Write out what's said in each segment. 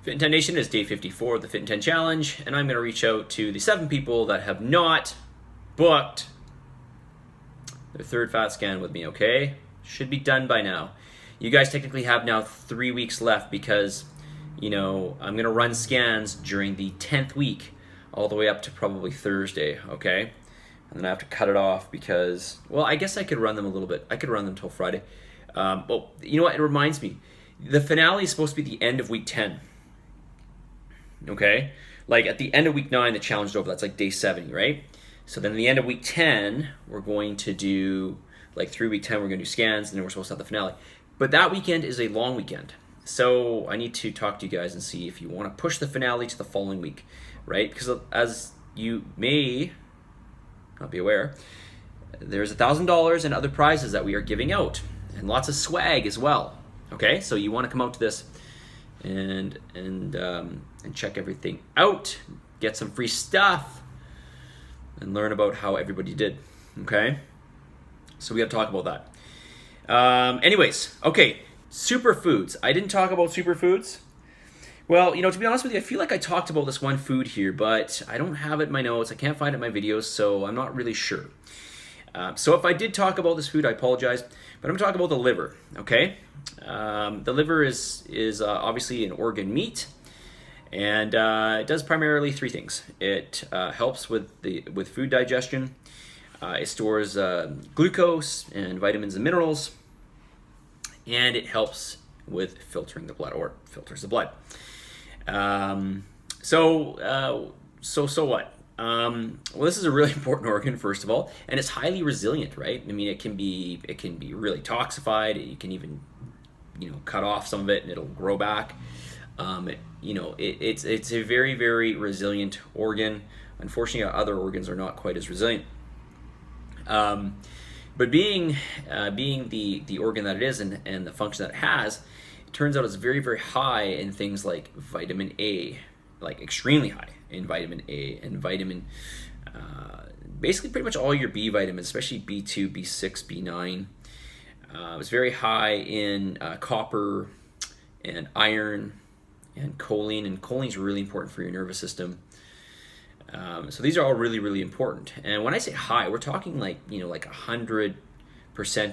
Fit in 10 Nation is day 54 of the Fit in 10 Challenge, and I'm going to reach out to the 7 people that have not booked their third fat scan with me, okay? Should be done by now. You guys technically have now 3 weeks left because, you know, I'm going to run scans during the 10th week all the way up to probably Thursday, okay? And then I have to cut it off because, well, I guess I could run them a little bit. I could run them till Friday. But you know what? It reminds me. The finale is supposed to be the end of week 10. Okay? Like at the end of week 9, the challenge is over. That's like day 70, right? So then at the end of week 10, we're going to do, like through week 10, we're going to do scans, and then we're supposed to have the finale. But that weekend is a long weekend. So I need to talk to you guys and see if you want to push the finale to the following week, right? Because as you may not be aware, there's $1,000 and other prizes that we are giving out, and lots of swag as well. Okay, so you want to come out to this and check everything out, get some free stuff, and learn about how everybody did. Okay, so we got to talk about that. Anyways, okay, superfoods. I didn't talk about superfoods. Well, you know, to be honest with you, I feel like I talked about this one food here, but I don't have it in my notes. I can't find it in my videos, so I'm not really sure. So if I did talk about this food, I apologize, but I'm going to talk about the liver, okay? The liver is obviously an organ meat, and it does primarily 3 things. It helps with food digestion. It stores glucose and vitamins and minerals, and it helps with filtering the blood, or filters the blood. So what? Well, this is a really important organ, first of all, and it's highly resilient, right? I mean, it can be really toxified. You can even, you know, cut off some of it and it'll grow back. It's a very, very resilient organ. Unfortunately, other organs are not quite as resilient. But being the organ that it is and the function that it has, it turns out it's very, very high in things like vitamin A, like extremely high in vitamin A and basically pretty much all your B vitamins, especially B2, B6, B9. It's very high in copper and iron and choline, and choline is really important for your nervous system. So these are all really, really important. And when I say high, we're talking like 100%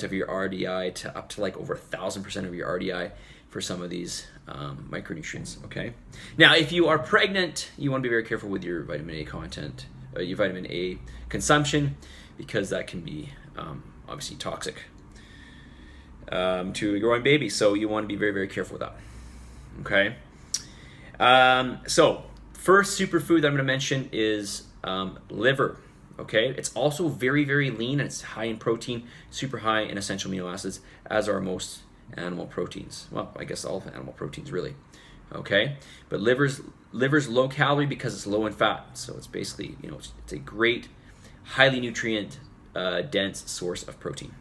of your RDI to up to like over 1,000% of your RDI for some of these micronutrients, okay? Now, if you are pregnant, you want to be very careful with your vitamin A content, your vitamin A consumption, because that can be obviously toxic to a growing baby. So you want to be very, very careful with that, okay? So first superfood that I'm going to mention is liver, okay? It's also very, very lean, and it's high in protein, super high in essential amino acids, as are most animal proteins. Well, I guess all animal proteins really, okay? But liver's low calorie because it's low in fat. So it's basically, it's a great, highly nutrient dense source of protein.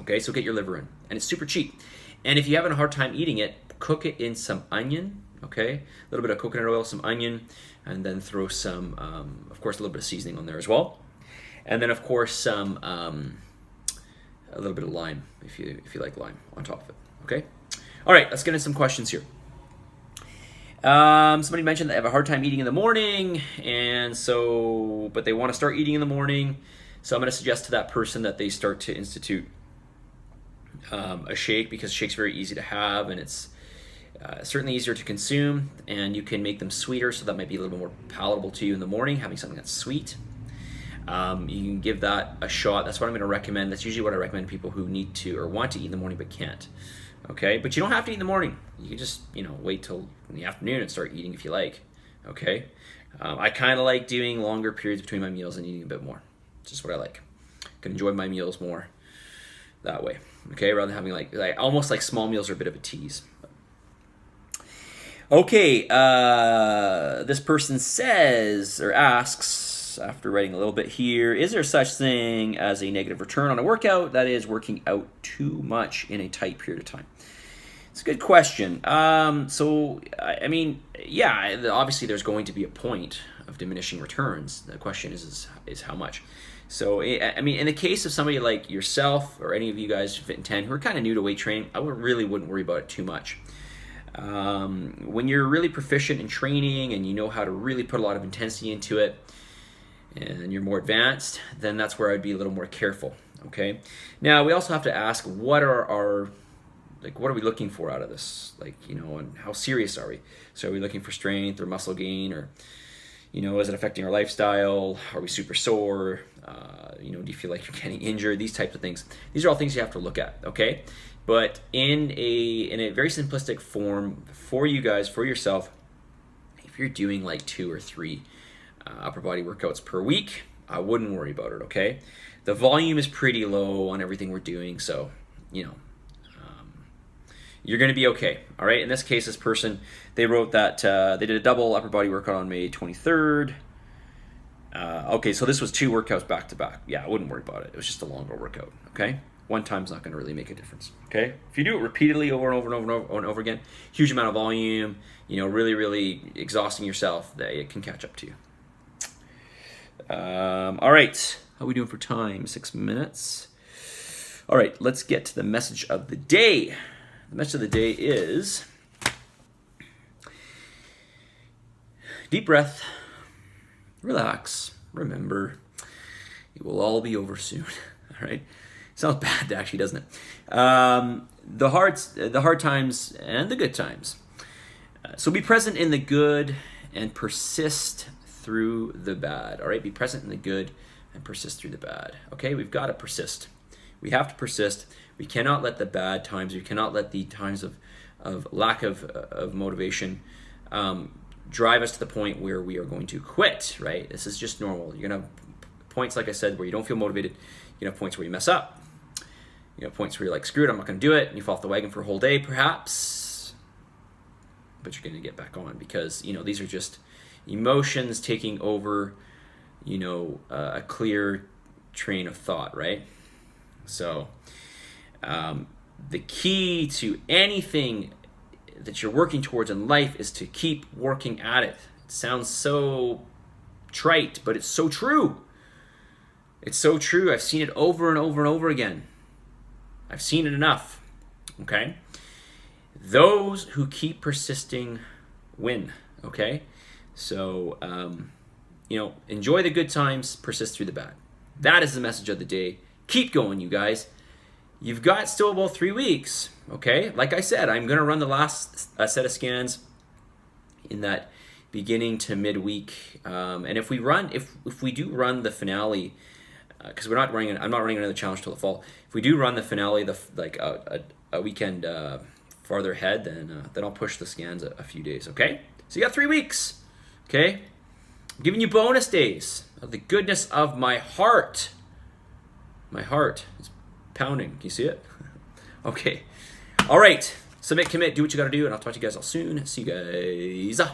Okay, so get your liver in, and it's super cheap. And if you're having a hard time eating it, cook it in some onion, okay? A little bit of coconut oil, some onion, and then throw some, of course, a little bit of seasoning on there as well. And then, of course, some a little bit of lime, if you like lime, on top of it, okay? All right, let's get into some questions here. Somebody mentioned they have a hard time eating in the morning, but they want to start eating in the morning. So I'm going to suggest to that person that they start to institute a shake, because shake's very easy to have, and it's certainly easier to consume, and you can make them sweeter, so that might be a little bit more palatable to you in the morning, having something that's sweet. You can give that a shot. That's what I'm going to recommend. That's usually what I recommend to people who need to or want to eat in the morning but can't. Okay, but you don't have to eat in the morning. You can just wait till in the afternoon and start eating if you like. Okay, I kind of like doing longer periods between my meals and eating a bit more. It's just what I like. I can enjoy my meals more that way. Okay, rather than having like almost like small meals are a bit of a tease. Okay, this person says or asks, after writing a little bit here, is there such thing as a negative return on a workout, that is working out too much in a tight period of time? It's a good question. So, I mean, yeah, obviously there's going to be a point of diminishing returns. The question is how much. So, I mean, in the case of somebody like yourself or any of you guys Fit in 10 who are kind of new to weight training, I wouldn't worry about it too much. When you're really proficient in training and you know how to really put a lot of intensity into it, and you're more advanced, then that's where I'd be a little more careful. Okay. Now we also have to ask, what are we looking for out of this? And how serious are we? So are we looking for strength or muscle gain, or is it affecting our lifestyle? Are we super sore? Do you feel like you're getting injured? These types of things. These are all things you have to look at, okay? But in a very simplistic form for you guys, for yourself, if you're doing like 2 or 3 upper body workouts per week, I wouldn't worry about it, okay? The volume is pretty low on everything we're doing, so, you're going to be okay, all right? In this case, this person, they wrote that they did a double upper body workout on May 23rd. Okay, so this was 2 workouts back to back. Yeah, I wouldn't worry about it. It was just a longer workout, okay? One time's not going to really make a difference, okay? If you do it repeatedly over and over and over and over and over again, huge amount of volume, really, really exhausting yourself, it can catch up to you. All right, how are we doing for time? 6 minutes. All right, let's get to the message of the day. The message of the day is deep breath, relax, remember, it will all be over soon. All right, sounds bad actually, doesn't it? The hard times and the good times. So be present in the good and persist through the bad. All right, be present in the good and persist through the bad. Okay, we've got to persist. We have to persist. We cannot let the bad times, we cannot let the times of lack of motivation drive us to the point where we are going to quit, right? This is just normal. You're going to have points, like I said, where you don't feel motivated. You're going to have points where you mess up. You know, points where you're like, screw it, I'm not going to do it. And you fall off the wagon for a whole day, perhaps. But you're going to get back on because, these are just emotions taking over, a clear train of thought, right? So the key to anything that you're working towards in life is to keep working at it. It sounds so trite, but it's so true. It's so true. I've seen it over and over and over again. I've seen it enough. Okay? Those who keep persisting win. Okay? So, enjoy the good times, persist through the bad. That is the message of the day. Keep going, you guys. You've got still about 3 weeks, okay? Like I said, I'm going to run the last set of scans in that beginning to midweek. And if we do run the finale, because I'm not running another challenge till the fall. If we do run the finale, a weekend farther ahead, then I'll push the scans a few days, okay? So you got 3 weeks, okay? I'm giving you bonus days of the goodness of my heart. My heart is pounding. Can you see it? Okay. All right. Submit, commit, do what you got to do, and I'll talk to you guys all soon. See you guys.